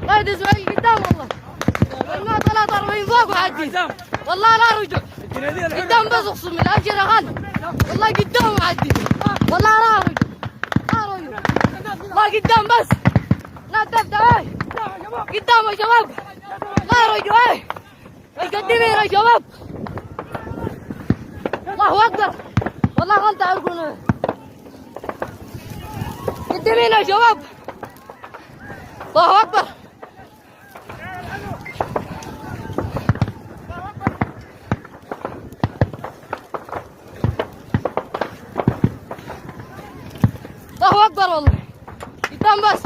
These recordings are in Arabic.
قائد اسماعيل قدام والله. والله 43 فوق وعدي. والله لا رجع. قدام بس اقسم بالله ابشر يا خالد. والله قدام وعدي. والله لا رجع. لا رجع. والله قدام بس. لا تبدا ايه. قدام يا شباب. لا رجع ايه. مقدمين يا شباب. الله اكبر. والله غلط عليكم. قدمين يا شباب. الله اكبر. الله اكبر والله. قدام بس.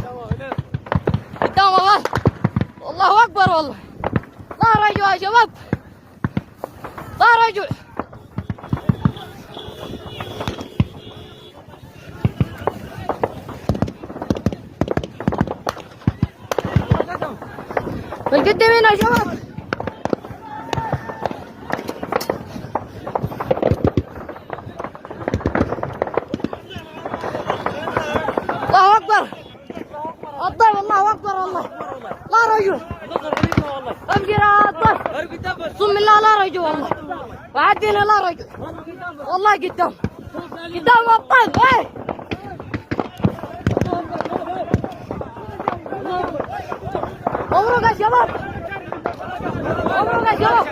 قدام والله. الله اكبر والله. لا رجع يا شباب. لا رجع. متقدمين يا شباب. الله اكبر. الطيب الله اكبر والله. لا رجل. امشي يا الطيب. صم الله لا رجل والله. وعدينا لا رجل. والله قدام. قدام الطيب ايه. مبروك يا شباب. مبروك يا شباب.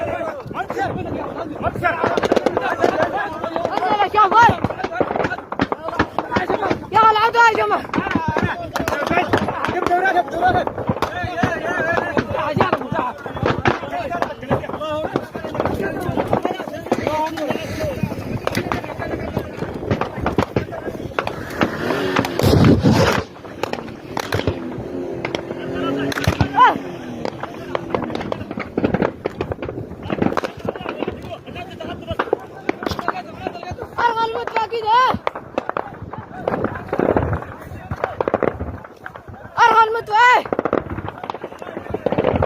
انزل يا شباب. يا العدو يا جماعه. ارغى المدفع كده. ارغى المدفع.